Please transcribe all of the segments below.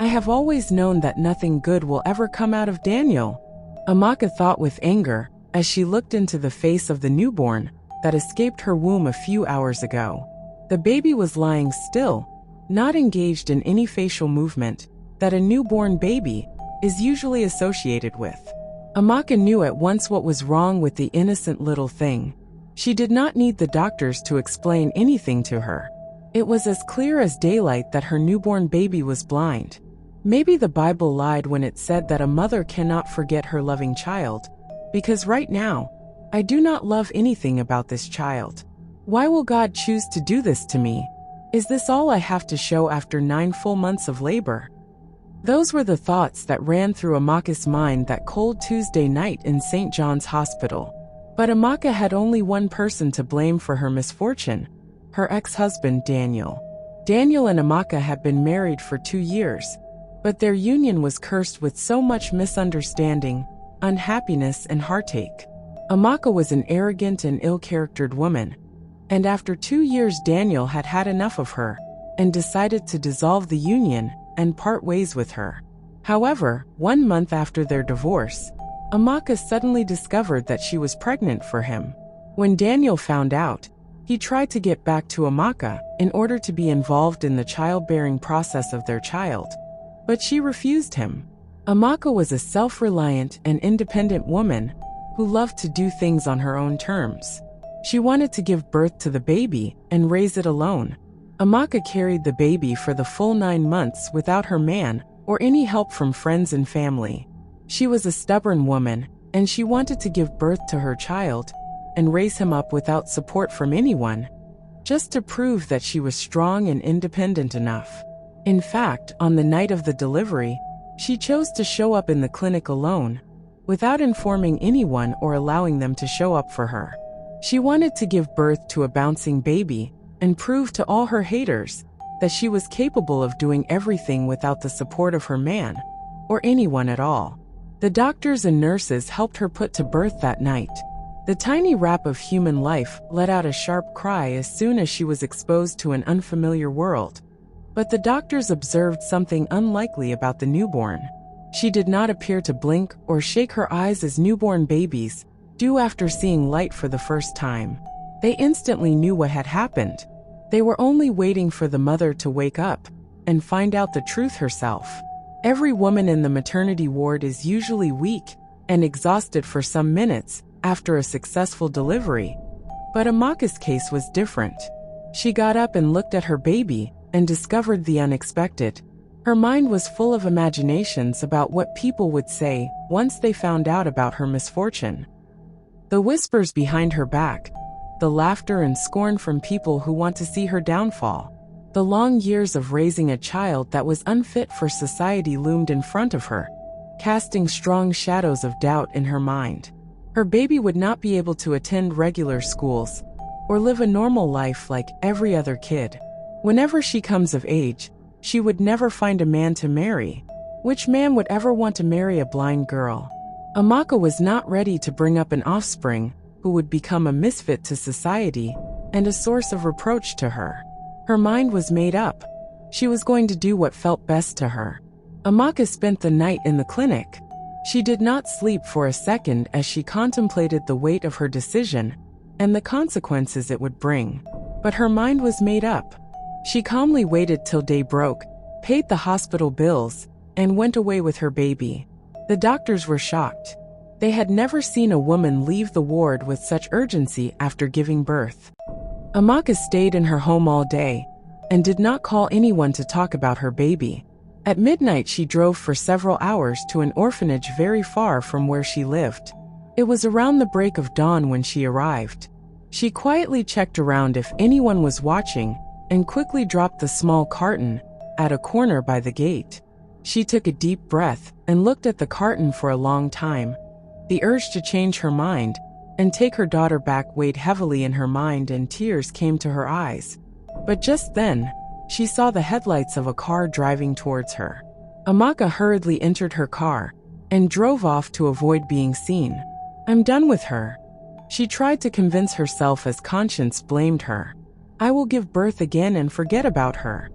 I have always known that nothing good will ever come out of Daniel, Amaka thought with anger as she looked into the face of the newborn that escaped her womb a few hours ago. The baby was lying still, not engaged in any facial movement that a newborn baby is usually associated with. Amaka knew at once what was wrong with the innocent little thing. She did not need the doctors to explain anything to her. It was as clear as daylight that her newborn baby was blind. Maybe the Bible lied when it said that a mother cannot forget her loving child, because right now, I do not love anything about this child. Why will God choose to do this to me? Is this all I have to show after 9 full months of labor? Those were the thoughts that ran through Amaka's mind that cold Tuesday night in St. John's Hospital. But Amaka had only one person to blame for her misfortune: her ex-husband Daniel. Daniel and Amaka had been married for 2 years, but their union was cursed with so much misunderstanding, unhappiness, and heartache. Amaka was an arrogant and ill-charactered woman, and after 2 years Daniel had had enough of her and decided to dissolve the union and part ways with her. However, 1 month after their divorce, Amaka suddenly discovered that she was pregnant for him. When Daniel found out, he tried to get back to Amaka in order to be involved in the childbearing process of their child, but she refused him. Amaka was a self-reliant and independent woman who loved to do things on her own terms. She wanted to give birth to the baby and raise it alone. Amaka carried the baby for the full 9 months without her man or any help from friends and family. She was a stubborn woman, and she wanted to give birth to her child and raise him up without support from anyone, just to prove that she was strong and independent enough. In fact, on the night of the delivery, she chose to show up in the clinic alone, without informing anyone or allowing them to show up for her. She wanted to give birth to a bouncing baby and prove to all her haters that she was capable of doing everything without the support of her man, or anyone at all. The doctors and nurses helped her put to birth that night. The tiny wrap of human life let out a sharp cry as soon as she was exposed to an unfamiliar world. But the doctors observed something unlikely about the newborn. She did not appear to blink or shake her eyes as newborn babies do after seeing light for the first time. They instantly knew what had happened. They were only waiting for the mother to wake up and find out the truth herself. Every woman in the maternity ward is usually weak and exhausted for some minutes after a successful delivery. But Amaka's case was different. She got up and looked at her baby and discovered the unexpected. Her mind was full of imaginations about what people would say once they found out about her misfortune. The whispers behind her back, the laughter and scorn from people who want to see her downfall, the long years of raising a child that was unfit for society loomed in front of her, casting strong shadows of doubt in her mind. Her baby would not be able to attend regular schools or live a normal life like every other kid. Whenever she comes of age, she would never find a man to marry. Which man would ever want to marry a blind girl? Amaka was not ready to bring up an offspring who would become a misfit to society and a source of reproach to her. Her mind was made up. She was going to do what felt best to her. Amaka spent the night in the clinic. She did not sleep for a second as she contemplated the weight of her decision and the consequences it would bring. But her mind was made up. She calmly waited till day broke, paid the hospital bills, and went away with her baby. The doctors were shocked. They had never seen a woman leave the ward with such urgency after giving birth. Amaka stayed in her home all day and did not call anyone to talk about her baby. At midnight, she drove for several hours to an orphanage very far from where she lived. It was around the break of dawn when she arrived. She quietly checked around if anyone was watching and quickly dropped the small carton at a corner by the gate. She took a deep breath and looked at the carton for a long time. The urge to change her mind and take her daughter back weighed heavily in her mind, and tears came to her eyes. But just then, she saw the headlights of a car driving towards her. Amaka hurriedly entered her car and drove off to avoid being seen. "I'm done with her," she tried to convince herself as conscience blamed her. "I will give birth again and forget about her."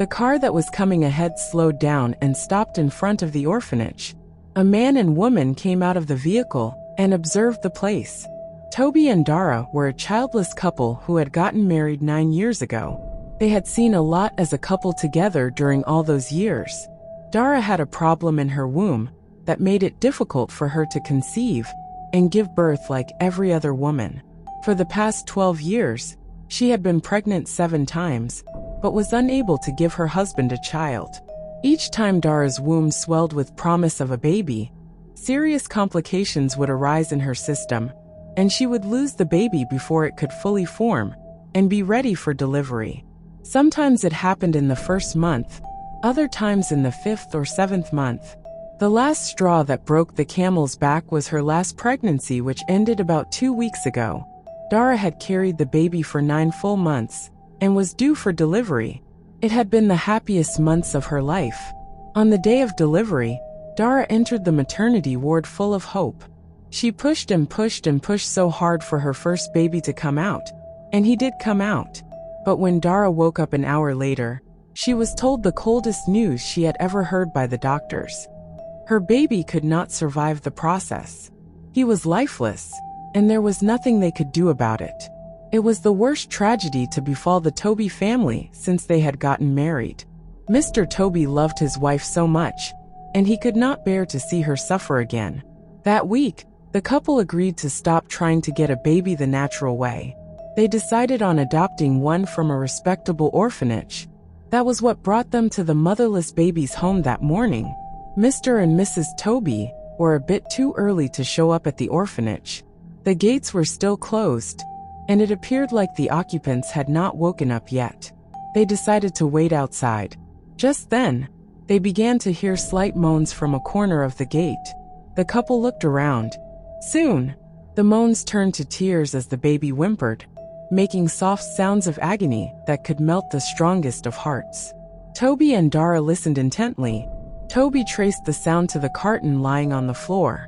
The car that was coming ahead slowed down and stopped in front of the orphanage. A man and woman came out of the vehicle and observed the place. Toby and Dara were a childless couple who had gotten married 9 years ago. They had seen a lot as a couple together during all those years. Dara had a problem in her womb that made it difficult for her to conceive and give birth like every other woman. For the past 12 years, she had been pregnant 7 times, but was unable to give her husband a child. Each time Dara's womb swelled with promise of a baby, serious complications would arise in her system, and she would lose the baby before it could fully form and be ready for delivery. Sometimes it happened in the first month, other times in the 5th or 7th month. The last straw that broke the camel's back was her last pregnancy, which ended about 2 weeks ago. Dara had carried the baby for 9 full months and was due for delivery. It had been the happiest months of her life. On the day of delivery, Dara entered the maternity ward full of hope. She pushed and pushed and pushed so hard for her first baby to come out, and he did come out. But when Dara woke up an hour later, she was told the coldest news she had ever heard by the doctors. Her baby could not survive the process. He was lifeless, and there was nothing they could do about it. It was the worst tragedy to befall the Toby family since they had gotten married. Mr. Toby loved his wife so much, and he could not bear to see her suffer again. That week, the couple agreed to stop trying to get a baby the natural way. They decided on adopting one from a respectable orphanage. That was what brought them to the motherless baby's home that morning. Mr. and Mrs. Toby were a bit too early to show up at the orphanage. The gates were still closed, and it appeared like the occupants had not woken up yet. They decided to wait outside. Just then, they began to hear slight moans from a corner of the gate. The couple looked around. Soon, the moans turned to tears as the baby whimpered, making soft sounds of agony that could melt the strongest of hearts. Toby and Dara listened intently. Toby traced the sound to the carton lying on the floor.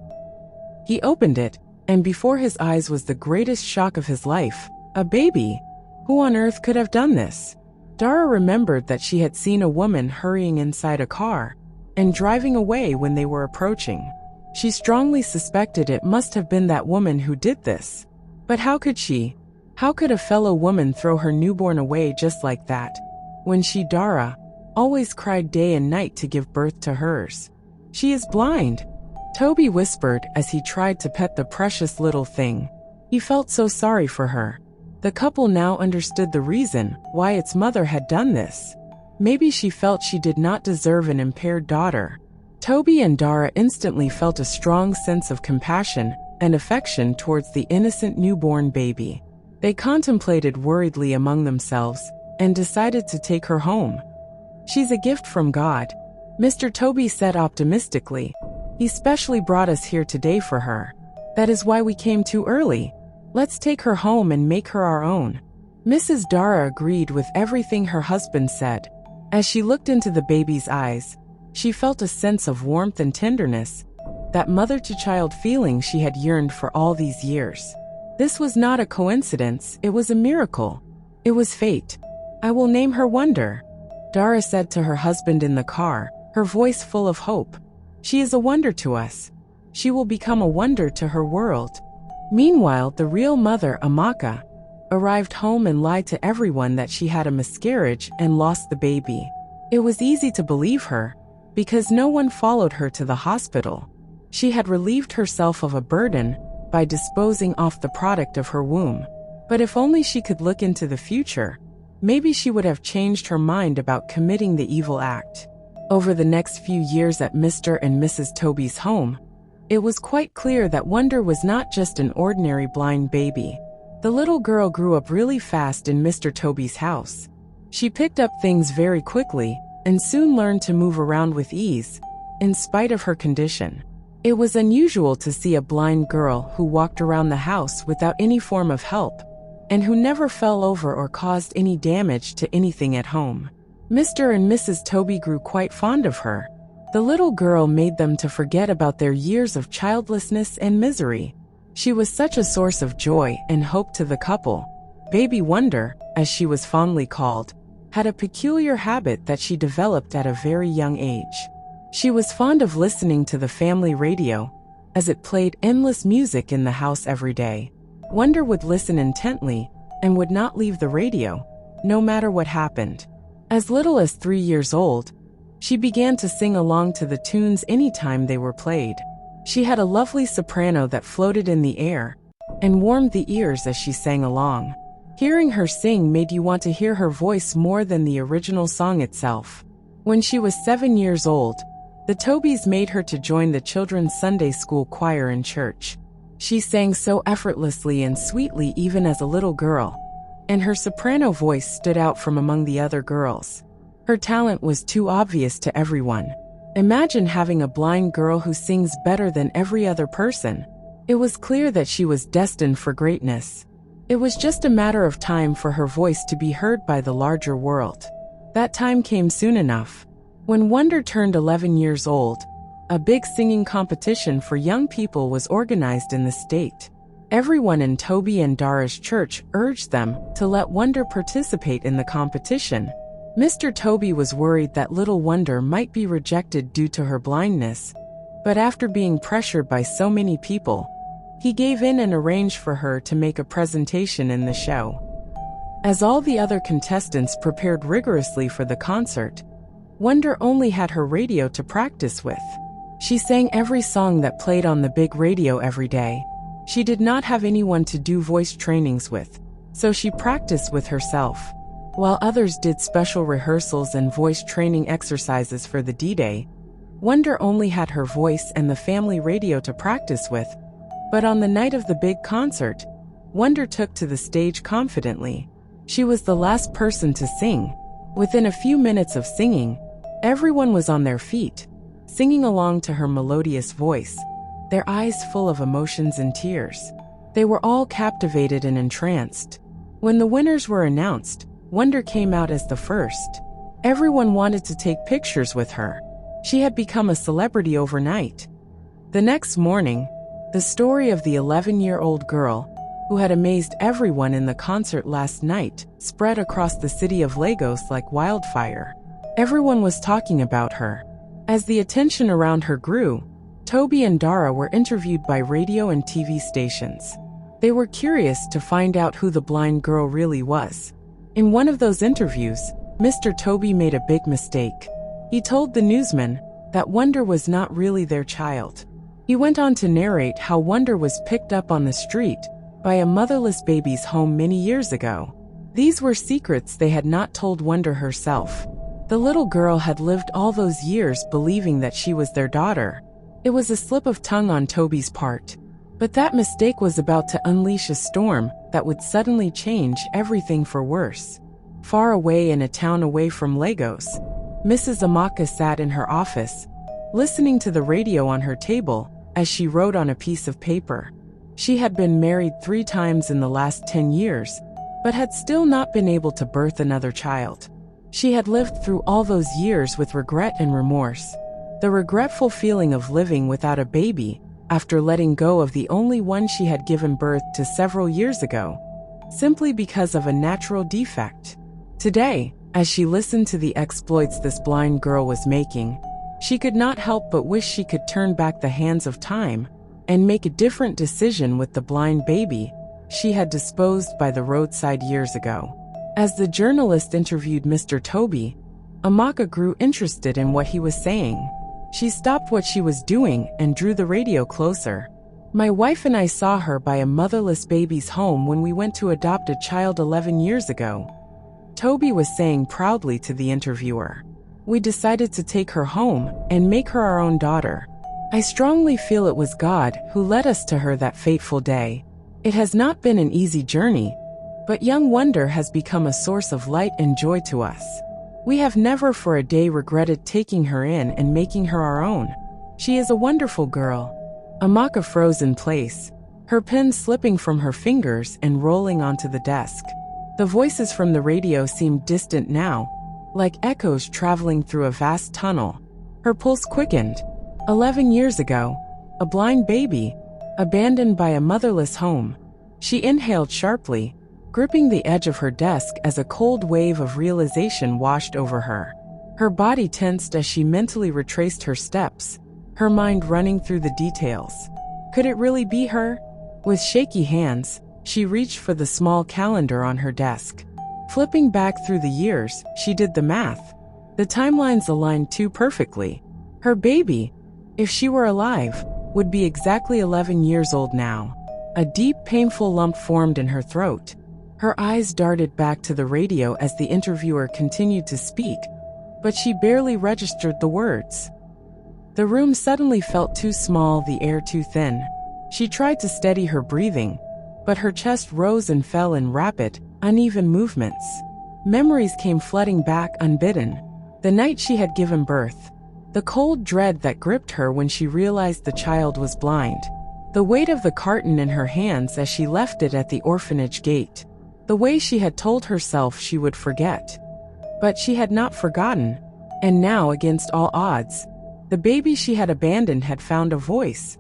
He opened it, and before his eyes was the greatest shock of his life. A baby! Who on earth could have done this? Dara remembered that she had seen a woman hurrying inside a car and driving away when they were approaching. She strongly suspected it must have been that woman who did this. But how could she? How could a fellow woman throw her newborn away just like that, when she, Dara, always cried day and night to give birth to hers? She is blind, Toby whispered as he tried to pet the precious little thing. He felt so sorry for her. The couple now understood the reason why its mother had done this. Maybe she felt she did not deserve an impaired daughter. Toby and Dara instantly felt a strong sense of compassion and affection towards the innocent newborn baby. They contemplated worriedly among themselves and decided to take her home. She's a gift from God, Mr. Toby said optimistically. He specially brought us here today for her. That is why we came too early. Let's take her home and make her our own. Mrs. Dara agreed with everything her husband said. As she looked into the baby's eyes, she felt a sense of warmth and tenderness, that mother-to-child feeling she had yearned for all these years. This was not a coincidence, it was a miracle. It was fate. I will name her Wonder, Dara said to her husband in the car, her voice full of hope. She is a wonder to us. She will become a wonder to her world. Meanwhile, the real mother, Amaka, arrived home and lied to everyone that she had a miscarriage and lost the baby. It was easy to believe her, because no one followed her to the hospital. She had relieved herself of a burden by disposing off the product of her womb. But if only she could look into the future, maybe she would have changed her mind about committing the evil act. Over the next few years at Mr. and Mrs. Toby's home, it was quite clear that Wonder was not just an ordinary blind baby. The little girl grew up really fast in Mr. Toby's house. She picked up things very quickly and soon learned to move around with ease, in spite of her condition. It was unusual to see a blind girl who walked around the house without any form of help, and who never fell over or caused any damage to anything at home. Mr. and Mrs. Toby grew quite fond of her. The little girl made them to forget about their years of childlessness and misery. She was such a source of joy and hope to the couple. Baby Wonder, as she was fondly called, had a peculiar habit that she developed at a very young age. She was fond of listening to the family radio, as it played endless music in the house every day. Wonder would listen intently and would not leave the radio, no matter what happened. As little as 3 years old, she began to sing along to the tunes anytime they were played. She had a lovely soprano that floated in the air and warmed the ears as she sang along. Hearing her sing made you want to hear her voice more than the original song itself. When she was 7 years old, the Tobys made her to join the children's Sunday school choir in church. She sang so effortlessly and sweetly even as a little girl, and her soprano voice stood out from among the other girls. Her talent was too obvious to everyone. Imagine having a blind girl who sings better than every other person. It was clear that she was destined for greatness. It was just a matter of time for her voice to be heard by the larger world. That time came soon enough. When Wonder turned 11 years old, a big singing competition for young people was organized in the state. Everyone in Toby and Dara's church urged them to let Wonder participate in the competition. Mr. Toby was worried that little Wonder might be rejected due to her blindness, but after being pressured by so many people, he gave in and arranged for her to make a presentation in the show. As all the other contestants prepared rigorously for the concert, Wonder only had her radio to practice with. She sang every song that played on the big radio every day. She did not have anyone to do voice trainings with, so she practiced with herself. While others did special rehearsals and voice training exercises for the D-Day, Wonder only had her voice and the family radio to practice with. But on the night of the big concert, Wonder took to the stage confidently. She was the last person to sing. Within a few minutes of singing, everyone was on their feet, singing along to her melodious voice, their eyes full of emotions and tears. They were all captivated and entranced. When the winners were announced, Wonder came out as the first. Everyone wanted to take pictures with her. She had become a celebrity overnight. The next morning, the story of the 11-year-old girl, who had amazed everyone in the concert last night, spread across the city of Lagos like wildfire. Everyone was talking about her. As the attention around her grew, Toby and Dara were interviewed by radio and TV stations. They were curious to find out who the blind girl really was. In one of those interviews, Mr. Toby made a big mistake. He told the newsman that Wonder was not really their child. He went on to narrate how Wonder was picked up on the street by a motherless baby's home many years ago. These were secrets they had not told Wonder herself. The little girl had lived all those years believing that she was their daughter. It was a slip of tongue on Toby's part. But that mistake was about to unleash a storm that would suddenly change everything for worse. Far away in a town away from Lagos, Mrs. Amaka sat in her office, listening to the radio on her table as she wrote on a piece of paper. She had been married 3 times in the last 10 years, but had still not been able to birth another child. She had lived through all those years with regret and remorse. The regretful feeling of living without a baby after letting go of the only one she had given birth to several years ago, simply because of a natural defect. Today, as she listened to the exploits this blind girl was making, she could not help but wish she could turn back the hands of time and make a different decision with the blind baby she had disposed by the roadside years ago. As the journalist interviewed Mr. Toby, Amaka grew interested in what he was saying. She stopped what she was doing and drew the radio closer. My wife and I saw her by a motherless baby's home when we went to adopt a child 11 years ago, Toby was saying proudly to the interviewer. We decided to take her home and make her our own daughter. I strongly feel it was God who led us to her that fateful day. It has not been an easy journey, but young Wonder has become a source of light and joy to us. We have never for a day regretted taking her in and making her our own. She is a wonderful girl. Amaka froze in place, her pen slipping from her fingers and rolling onto the desk. The voices from the radio seemed distant now, like echoes traveling through a vast tunnel. Her pulse quickened. 11 years ago, a blind baby, abandoned by a motherless home. She inhaled sharply, gripping the edge of her desk as a cold wave of realization washed over her. Her body tensed as she mentally retraced her steps, her mind running through the details. Could it really be her? With shaky hands, she reached for the small calendar on her desk. Flipping back through the years, she did the math. The timelines aligned too perfectly. Her baby, if she were alive, would be exactly 11 years old now. A deep, painful lump formed in her throat. Her eyes darted back to the radio as the interviewer continued to speak, but she barely registered the words. The room suddenly felt too small, the air too thin. She tried to steady her breathing, but her chest rose and fell in rapid, uneven movements. Memories came flooding back unbidden. The night she had given birth. The cold dread that gripped her when she realized the child was blind. The weight of the carton in her hands as she left it at the orphanage gate. The way she had told herself she would forget. But she had not forgotten. And now, against all odds, the baby she had abandoned had found a voice.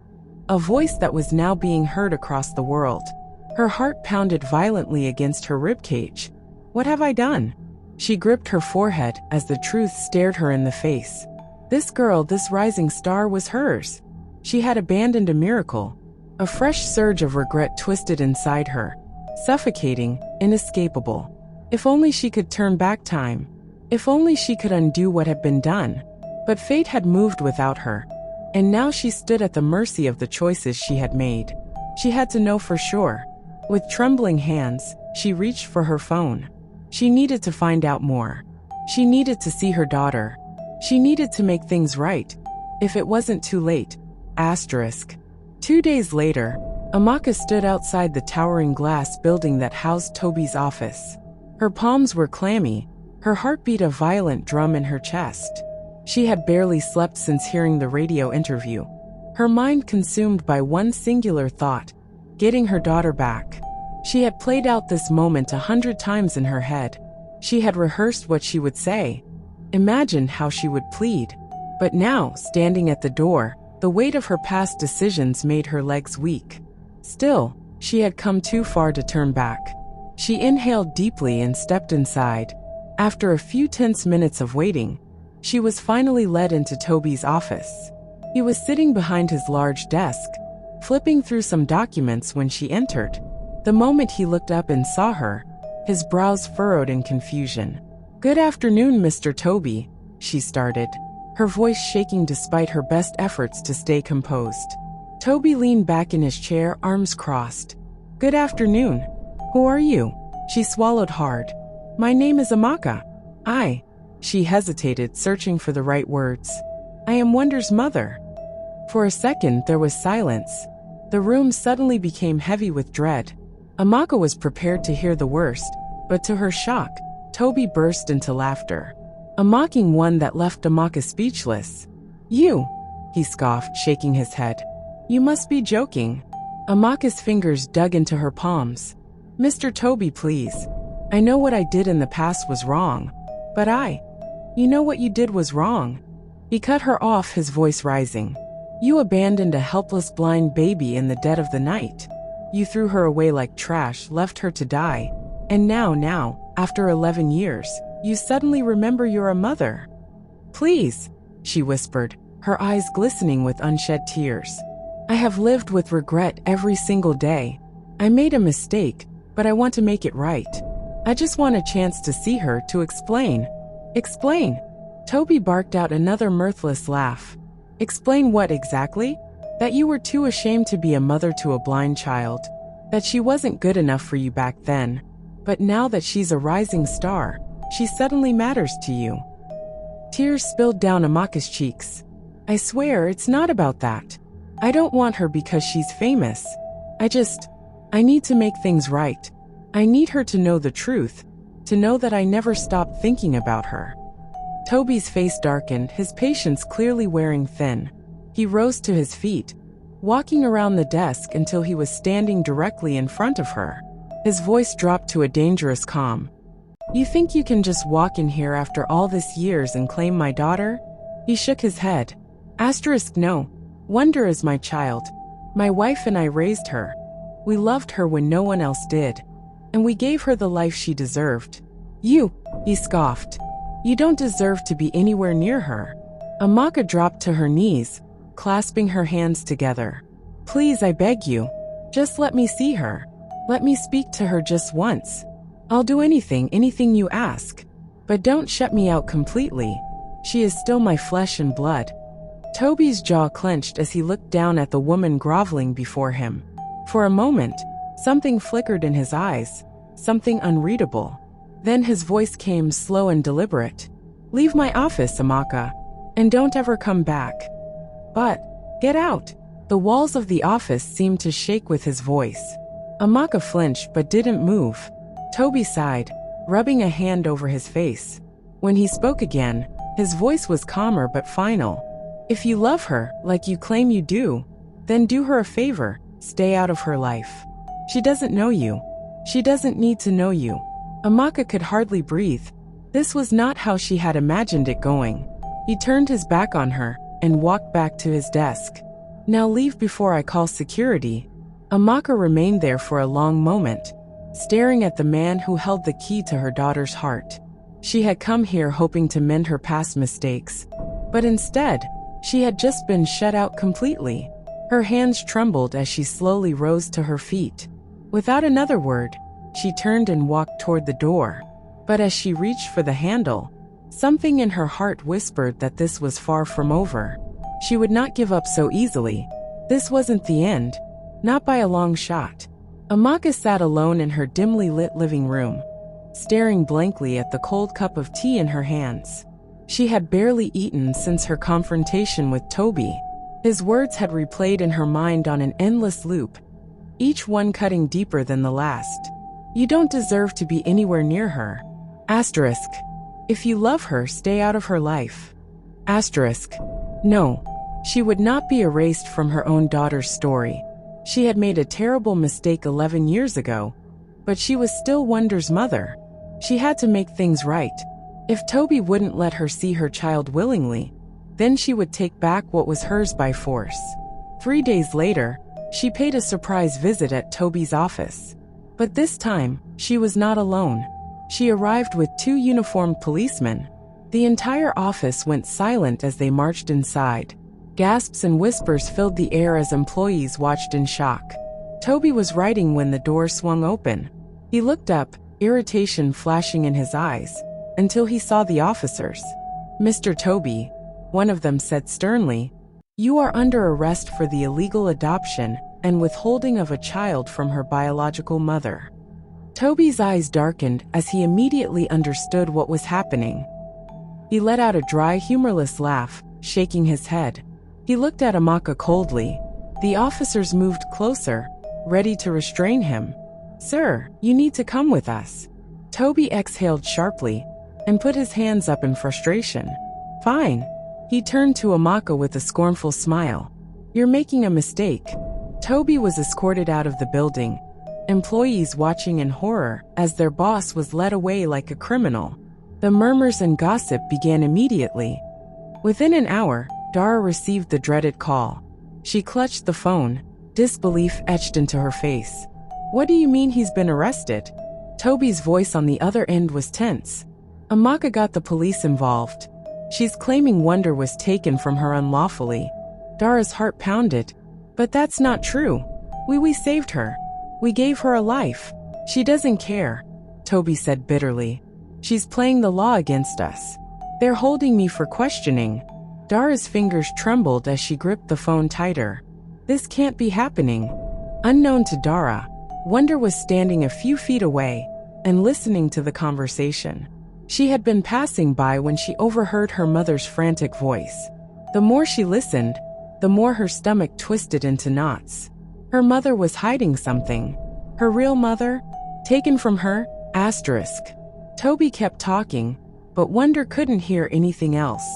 A voice that was now being heard across the world. Her heart pounded violently against her ribcage. What have I done? She gripped her forehead as the truth stared her in the face. This girl, this rising star, was hers. She had abandoned a miracle. A fresh surge of regret twisted inside her. Suffocating, inescapable. If only she could turn back time. If only she could undo what had been done. But fate had moved without her. And now she stood at the mercy of the choices she had made. She had to know for sure. With trembling hands, she reached for her phone. She needed to find out more. She needed to see her daughter. She needed to make things right. If it wasn't too late. Asterisk. 2 days later, Amaka stood outside the towering glass building that housed Toby's office. Her palms were clammy, her heart beat a violent drum in her chest. She had barely slept since hearing the radio interview. Her mind consumed by one singular thought, getting her daughter back. She had played out this moment 100 times in her head. She had rehearsed what she would say, imagined how she would plead. But now, standing at the door, the weight of her past decisions made her legs weak. Still, she had come too far to turn back. She inhaled deeply and stepped inside. After a few tense minutes of waiting, she was finally led into Toby's office. He was sitting behind his large desk, flipping through some documents when she entered. The moment he looked up and saw her, his brows furrowed in confusion. "Good afternoon, Mr. Toby," she started, her voice shaking despite her best efforts to stay composed. Toby leaned back in his chair, arms crossed. "Good afternoon. Who are you?" She swallowed hard. "My name is Amaka. She hesitated, searching for the right words. "I am Wonder's mother." For a second, there was silence. The room suddenly became heavy with dread. Amaka was prepared to hear the worst, but to her shock, Toby burst into laughter. A mocking one that left Amaka speechless. "You," he scoffed, shaking his head. "You must be joking." Amaka's fingers dug into her palms. "Mr. Toby, please. I know what I did in the past was wrong. But you know what you did was wrong." He cut her off, his voice rising. "You abandoned a helpless blind baby in the dead of the night. You threw her away like trash, left her to die. And now, after 11 years, you suddenly remember you're a mother." "Please," she whispered, her eyes glistening with unshed tears. "I have lived with regret every single day. I made a mistake, but I want to make it right. I just want a chance to see her, to explain." "Explain?" Toby barked out another mirthless laugh. "Explain what exactly? That you were too ashamed to be a mother to a blind child. That she wasn't good enough for you back then. But now that she's a rising star, she suddenly matters to you." Tears spilled down Amaka's cheeks. "I swear it's not about that. I don't want her because she's famous. I need to make things right. I need her to know the truth, to know that I never stopped thinking about her." Toby's face darkened, his patience clearly wearing thin. He rose to his feet, walking around the desk until he was standing directly in front of her. His voice dropped to a dangerous calm. "You think you can just walk in here after all these years and claim my daughter?" He shook his head. "No. Wonder is my child. My wife and I raised her. We loved her when no one else did. and we gave her the life she deserved. You, he scoffed. You don't deserve to be anywhere near her. Amaka dropped to her knees, clasping her hands together. Please, I beg you. Just let me see her. Let me speak to her just once. I'll do anything you ask. But don't shut me out completely. She is still my flesh and blood. Toby's jaw clenched as he looked down at the woman groveling before him. For a moment, something flickered in his eyes, something unreadable. Then his voice came slow and deliberate. Leave my office, Amaka, and don't ever come back. But, get out. The walls of the office seemed to shake with his voice. Amaka flinched but didn't move. Toby sighed, rubbing a hand over his face. When he spoke again, his voice was calmer but final. If you love her, like you claim you do, then do her a favor, stay out of her life. She doesn't know you. She doesn't need to know you. Amaka could hardly breathe. This was not how she had imagined it going. He turned his back on her and walked back to his desk. Now leave before I call security. Amaka remained there for a long moment, staring at the man who held the key to her daughter's heart. She had come here hoping to mend her past mistakes, but instead, she had just been shut out completely. Her hands trembled as she slowly rose to her feet. Without another word, she turned and walked toward the door. But as she reached for the handle, something in her heart whispered that this was far from over. She would not give up so easily. This wasn't the end, not by a long shot. Amaka sat alone in her dimly lit living room, staring blankly at the cold cup of tea in her hands. She had barely eaten since her confrontation with Toby. His words had replayed in her mind on an endless loop, each one cutting deeper than the last. You don't deserve to be anywhere near her. Asterisk. If you love her, stay out of her life. Asterisk. No, she would not be erased from her own daughter's story. She had made a terrible mistake 11 years ago, but she was still Wonder's mother. She had to make things right. If Toby wouldn't let her see her child willingly, then she would take back what was hers by force. 3 days later, she paid a surprise visit at Toby's office. But this time, she was not alone. She arrived with 2 uniformed policemen. The entire office went silent as they marched inside. Gasps and whispers filled the air as employees watched in shock. Toby was writing when the door swung open. He looked up, irritation flashing in his eyes, until he saw the officers. Mr. Toby, one of them said sternly, you are under arrest for the illegal adoption and withholding of a child from her biological mother. Toby's eyes darkened as he immediately understood what was happening. He let out a dry, humorless laugh, shaking his head. He looked at Amaka coldly. The officers moved closer, ready to restrain him. Sir, you need to come with us. Toby exhaled sharply and put his hands up in frustration. Fine. He turned to Amaka with a scornful smile. You're making a mistake. Toby was escorted out of the building, employees watching in horror as their boss was led away like a criminal. The murmurs and gossip began immediately. Within an hour, Dara received the dreaded call. She clutched the phone, disbelief etched into her face. What do you mean he's been arrested? Toby's voice on the other end was tense. Amaka got the police involved. She's claiming Wonder was taken from her unlawfully. Dara's heart pounded. But that's not true. We saved her. We gave her a life. She doesn't care, Toby said bitterly. She's playing the law against us. They're holding me for questioning. Dara's fingers trembled as she gripped the phone tighter. This can't be happening. Unknown to Dara, Wonder was standing a few feet away and listening to the conversation. She had been passing by when she overheard her mother's frantic voice. The more she listened, the more her stomach twisted into knots. Her mother was hiding something. Her real mother? Taken from her? Asterisk. Toby kept talking, but Wonder couldn't hear anything else.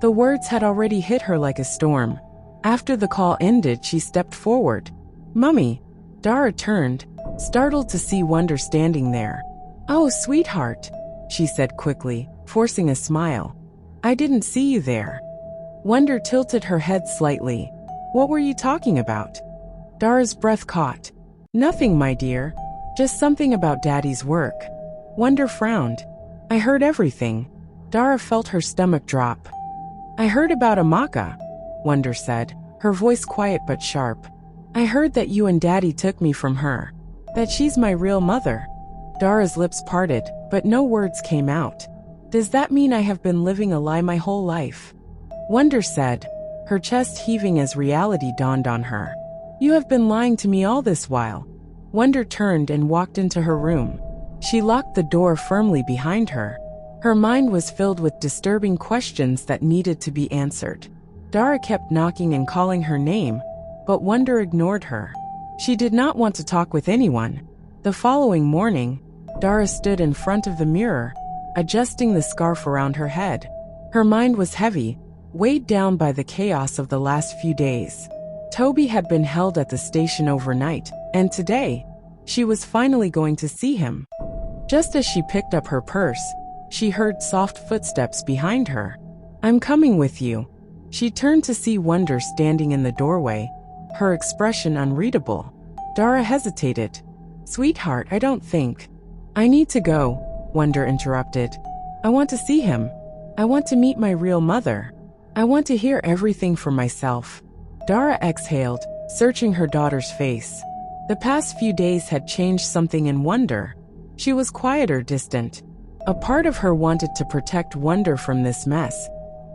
The words had already hit her like a storm. After the call ended, she stepped forward. Mummy. Dara turned, startled to see Wonder standing there. Oh, sweetheart, she said quickly, forcing a smile. I didn't see you there. Wonder tilted her head slightly. What were you talking about? Dara's breath caught. Nothing, my dear. Just something about Daddy's work. Wonder frowned. I heard everything. Dara felt her stomach drop. I heard about Amaka, Wonder said, her voice quiet but sharp. I heard that you and Daddy took me from her. That she's my real mother. Dara's lips parted, but no words came out. Does that mean I have been living a lie my whole life? Wonder said, her chest heaving as reality dawned on her. You have been lying to me all this while. Wonder turned and walked into her room. She locked the door firmly behind her. Her mind was filled with disturbing questions that needed to be answered. Dara kept knocking and calling her name, but Wonder ignored her. She did not want to talk with anyone. The following morning, Dara stood in front of the mirror, adjusting the scarf around her head. Her mind was heavy, weighed down by the chaos of the last few days. Toby had been held at the station overnight, and today, she was finally going to see him. Just as she picked up her purse, she heard soft footsteps behind her. I'm coming with you. She turned to see Wonder standing in the doorway, her expression unreadable. Dara hesitated. Sweetheart, I don't think. I need to go, Wonder interrupted. I want to see him. I want to meet my real mother. I want to hear everything for myself. Dara exhaled, searching her daughter's face. The past few days had changed something in Wonder. She was quieter, distant. A part of her wanted to protect Wonder from this mess,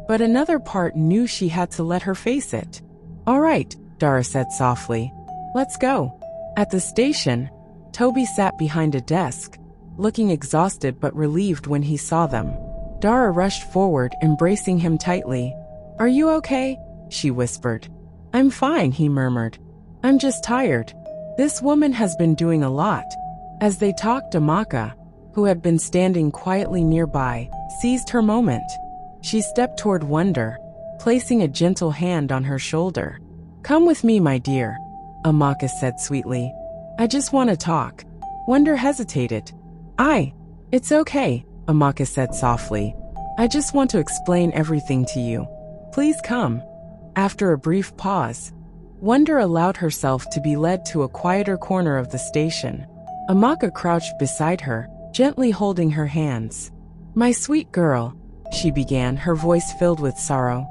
but another part knew she had to let her face it. All right, Dara said softly. Let's go. At the station, Toby sat behind a desk, looking exhausted but relieved when he saw them. Dara rushed forward, embracing him tightly. Are you okay? She whispered. I'm fine, he murmured. I'm just tired. This woman has been doing a lot. As they talked, Amaka, who had been standing quietly nearby, seized her moment. She stepped toward Wonder, placing a gentle hand on her shoulder. Come with me, my dear, Amaka said sweetly. I just want to talk. Wonder hesitated. It's okay, Amaka said softly. I just want to explain everything to you. Please come. After a brief pause, Wonder allowed herself to be led to a quieter corner of the station. Amaka crouched beside her, gently holding her hands. My sweet girl, she began, her voice filled with sorrow.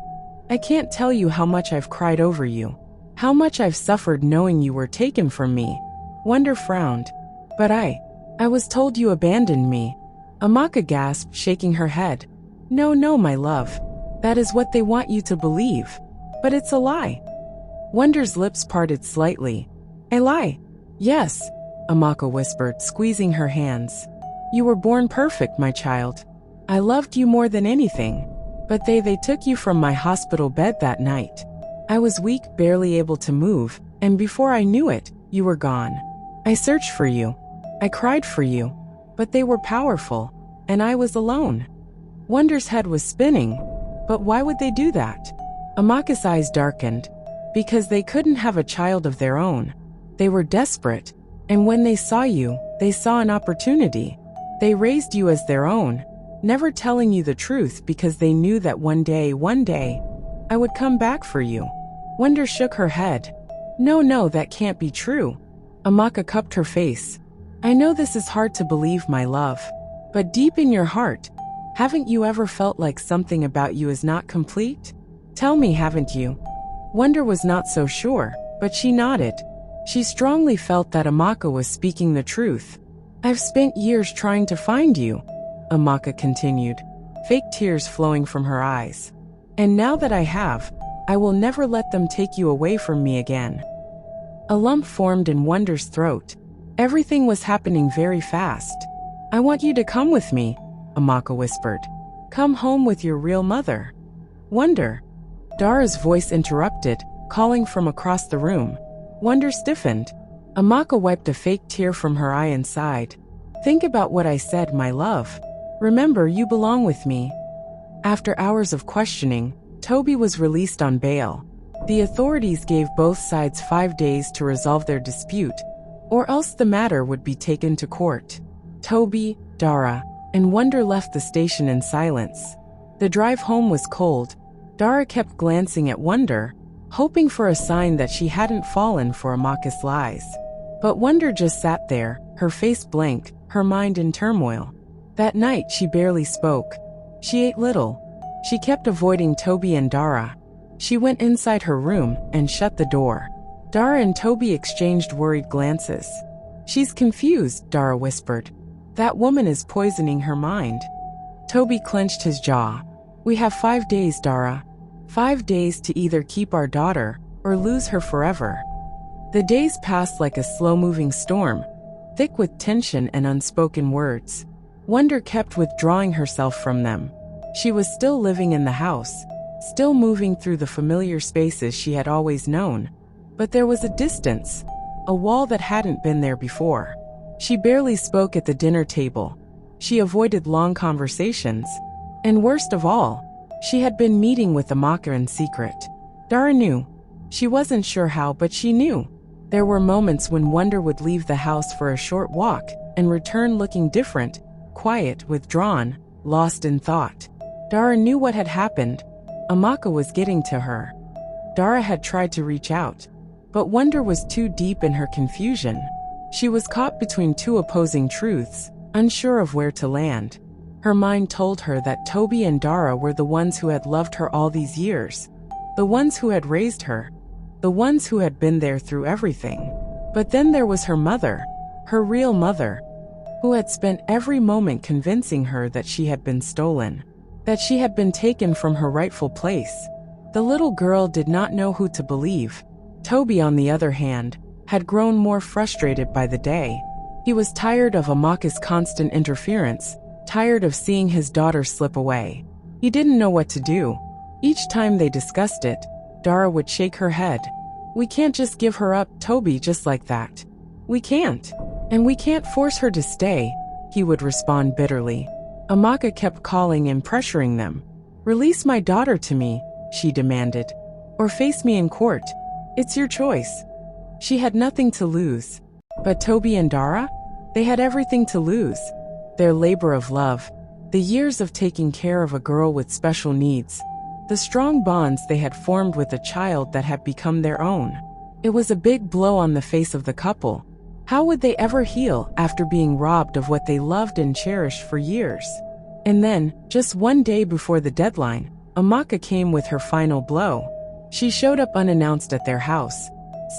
I can't tell you how much I've cried over you. How much I've suffered knowing you were taken from me. Wonder frowned. But I was told you abandoned me. Amaka gasped, shaking her head. No, my love. That is what they want you to believe. But it's a lie. Wonder's lips parted slightly. A lie? Yes, Amaka whispered, squeezing her hands. You were born perfect, my child. I loved you more than anything. But they took you from my hospital bed that night. I was weak, barely able to move, and before I knew it, you were gone. I searched for you. I cried for you. But they were powerful, and I was alone. Wonder's head was spinning. But why would they do that? Amaka's eyes darkened. Because they couldn't have a child of their own. They were desperate, and when they saw you, they saw an opportunity. They raised you as their own, never telling you the truth because they knew that one day, I would come back for you. Wonder shook her head. No, that can't be true. Amaka cupped her face. I know this is hard to believe, my love, but deep in your heart, haven't you ever felt like something about you is not complete? Tell me, haven't you? Wonder was not so sure, but she nodded. She strongly felt that Amaka was speaking the truth. I've spent years trying to find you, Amaka continued, fake tears flowing from her eyes. And now that I have, I will never let them take you away from me again. A lump formed in Wonder's throat. Everything was happening very fast. I want you to come with me, Amaka whispered. Come home with your real mother. Wonder. Dara's voice interrupted, calling from across the room. Wonder stiffened. Amaka wiped a fake tear from her eye and sighed. Think about what I said, my love. Remember, you belong with me. After hours of questioning, Toby was released on bail. The authorities gave both sides 5 days to resolve their dispute, or else the matter would be taken to court. Toby, Dara, and Wonder left the station in silence. The drive home was cold. Dara kept glancing at Wonder, hoping for a sign that she hadn't fallen for Amaka's lies. But Wonder just sat there, her face blank, her mind in turmoil. That night she barely spoke. She ate little. She kept avoiding Toby and Dara. She went inside her room and shut the door. Dara and Toby exchanged worried glances. "She's confused," Dara whispered. "That woman is poisoning her mind." Toby clenched his jaw. "We have 5 days, Dara. 5 days to either keep our daughter or lose her forever." The days passed like a slow-moving storm, thick with tension and unspoken words. Wonder kept withdrawing herself from them. She was still living in the house, still moving through the familiar spaces she had always known. But there was a distance, a wall that hadn't been there before. She barely spoke at the dinner table. She avoided long conversations. And worst of all, she had been meeting with Amaka in secret. Dara knew. She wasn't sure how, but she knew. There were moments when Wonder would leave the house for a short walk and return looking different, quiet, withdrawn, lost in thought. Dara knew what had happened. Amaka was getting to her. Dara had tried to reach out, but Wonder was too deep in her confusion. She was caught between two opposing truths, unsure of where to land. Her mind told her that Toby and Dara were the ones who had loved her all these years, the ones who had raised her, the ones who had been there through everything. But then there was her mother, her real mother, who had spent every moment convincing her that she had been stolen, that she had been taken from her rightful place. The little girl did not know who to believe. Toby, on the other hand, had grown more frustrated by the day. He was tired of Amaka's constant interference, tired of seeing his daughter slip away. He didn't know what to do. Each time they discussed it, Dara would shake her head. "We can't just give her up, Toby, just like that. We can't. And we can't force her to stay," he would respond bitterly. Amaka kept calling and pressuring them. "Release my daughter to me," she demanded. "Or face me in court. It's your choice." She had nothing to lose. But Toby and Dara? They had everything to lose. Their labor of love, the years of taking care of a girl with special needs, the strong bonds they had formed with a child that had become their own. It was a big blow on the face of the couple. How would they ever heal after being robbed of what they loved and cherished for years? And then, just one day before the deadline, Amaka came with her final blow. She showed up unannounced at their house,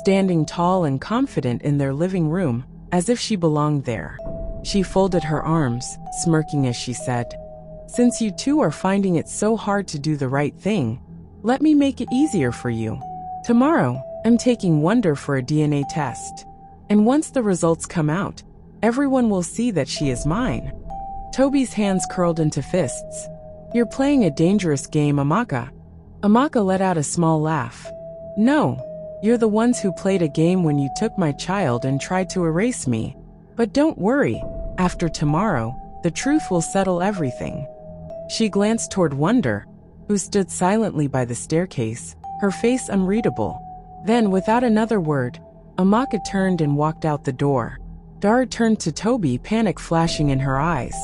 standing tall and confident in their living room, as if she belonged there. She folded her arms, smirking as she said, "Since you two are finding it so hard to do the right thing, let me make it easier for you. Tomorrow, I'm taking Wonder for a DNA test. And once the results come out, everyone will see that she is mine." Toby's hands curled into fists. "You're playing a dangerous game, Amaka." Amaka let out a small laugh. "No, you're the ones who played a game when you took my child and tried to erase me. But don't worry, after tomorrow, the truth will settle everything." She glanced toward Wonder, who stood silently by the staircase, her face unreadable. Then, without another word, Amaka turned and walked out the door. Dara turned to Toby, panic flashing in her eyes.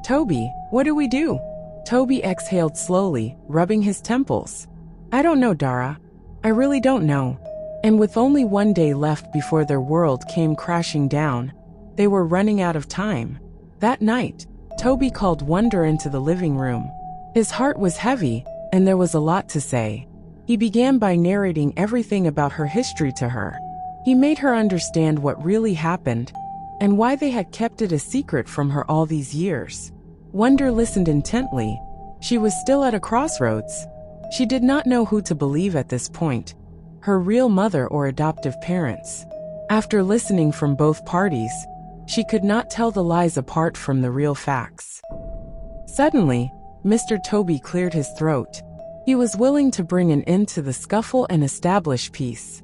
"Toby, what do we do?" Toby exhaled slowly, rubbing his temples. "I don't know, Dara. I really don't know." And with only one day left before their world came crashing down, they were running out of time. That night, Toby called Wonder into the living room. His heart was heavy, and there was a lot to say. He began by narrating everything about her history to her. He made her understand what really happened, and why they had kept it a secret from her all these years. Wonder listened intently. She was still at a crossroads. She did not know who to believe at this point, her real mother or adoptive parents. After listening from both parties, she could not tell the lies apart from the real facts. Suddenly, Mr. Toby cleared his throat. He was willing to bring an end to the scuffle and establish peace.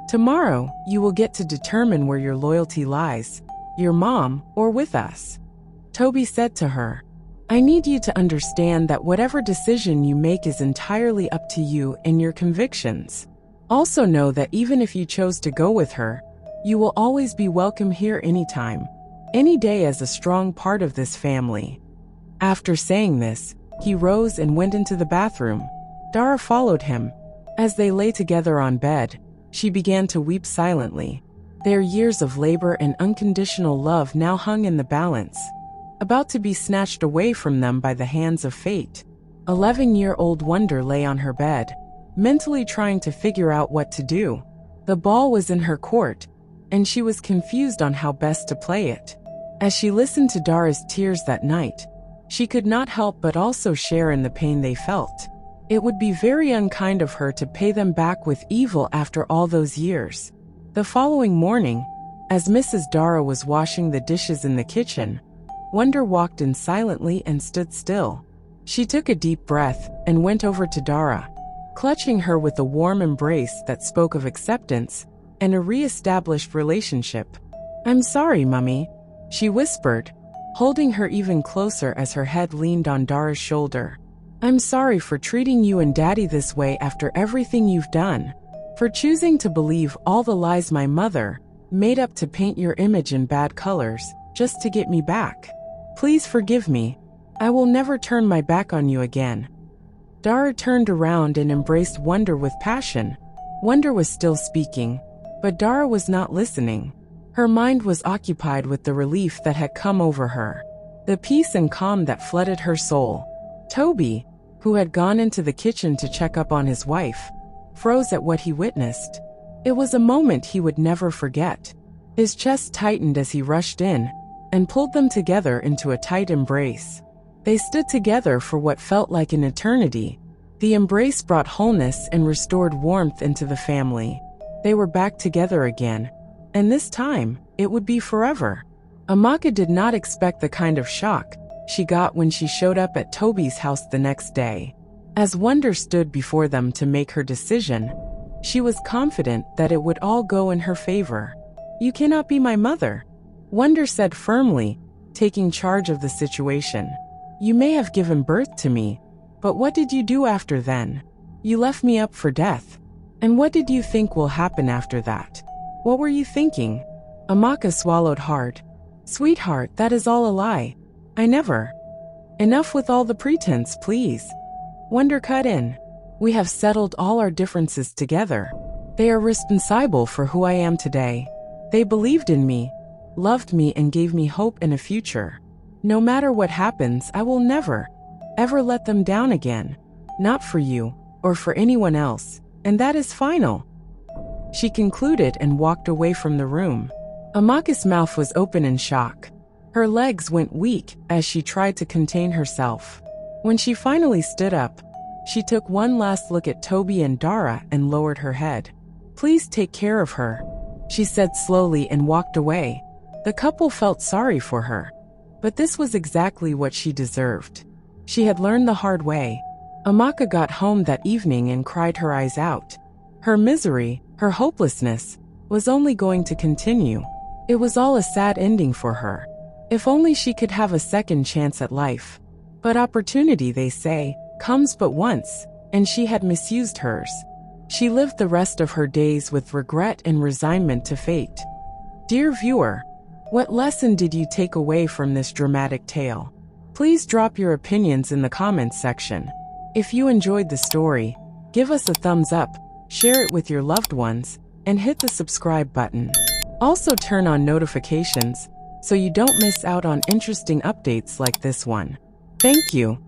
"Tomorrow, you will get to determine where your loyalty lies, your mom or with us." Toby said to her, "I need you to understand that whatever decision you make is entirely up to you and your convictions. Also know that even if you chose to go with her, you will always be welcome here anytime, any day as a strong part of this family." After saying this, he rose and went into the bathroom. Dara followed him. As they lay together on bed, she began to weep silently. Their years of labor and unconditional love now hung in the balance, about to be snatched away from them by the hands of fate. 11-year-old Wonder lay on her bed, mentally trying to figure out what to do. The ball was in her court, and she was confused on how best to play it. As she listened to Dara's tears that night, she could not help but also share in the pain they felt. It would be very unkind of her to pay them back with evil after all those years. The following morning, as Mrs. Dara was washing the dishes in the kitchen, Wonder walked in silently and stood still. She took a deep breath and went over to Dara, clutching her with a warm embrace that spoke of acceptance and a re-established relationship. "I'm sorry, Mummy," she whispered, holding her even closer as her head leaned on Dara's shoulder. "I'm sorry for treating you and Daddy this way after everything you've done, for choosing to believe all the lies my mother made up to paint your image in bad colors just to get me back. Please forgive me. I will never turn my back on you again." Dara turned around and embraced Wonder with passion. Wonder was still speaking, but Dara was not listening. Her mind was occupied with the relief that had come over her, the peace and calm that flooded her soul. Toby, who had gone into the kitchen to check up on his wife, froze at what he witnessed. It was a moment he would never forget. His chest tightened as he rushed in and pulled them together into a tight embrace. They stood together for what felt like an eternity. The embrace brought wholeness and restored warmth into the family. They were back together again, and this time, it would be forever. Amaka did not expect the kind of shock she got when she showed up at Toby's house the next day. As Wonder stood before them to make her decision, she was confident that it would all go in her favor. "You cannot be my mother," Wonder said firmly, taking charge of the situation. "You may have given birth to me, but what did you do after then? You left me up for death. And what did you think will happen after that? What were you thinking?" Amaka swallowed hard. "Sweetheart, that is all a lie. I never." "Enough with all the pretense, please." Wonder cut in. "We have settled all our differences together. They are responsible for who I am today. They believed in me, loved me, and gave me hope and a future. No matter what happens, I will never, ever let them down again. Not for you, or for anyone else, and that is final," she concluded and walked away from the room. Amaka's mouth was open in shock. Her legs went weak as she tried to contain herself. When she finally stood up, she took one last look at Toby and Dara and lowered her head. "Please take care of her," she said slowly and walked away. The couple felt sorry for her, but this was exactly what she deserved. She had learned the hard way. Amaka got home that evening and cried her eyes out. Her misery, her hopelessness, was only going to continue. It was all a sad ending for her. If only she could have a second chance at life. But opportunity, they say, comes but once, and she had misused hers. She lived the rest of her days with regret and resignment to fate. Dear viewer, what lesson did you take away from this dramatic tale? Please drop your opinions in the comments section. If you enjoyed the story, give us a thumbs up, share it with your loved ones, and hit the subscribe button. Also turn on notifications so you don't miss out on interesting updates like this one. Thank you.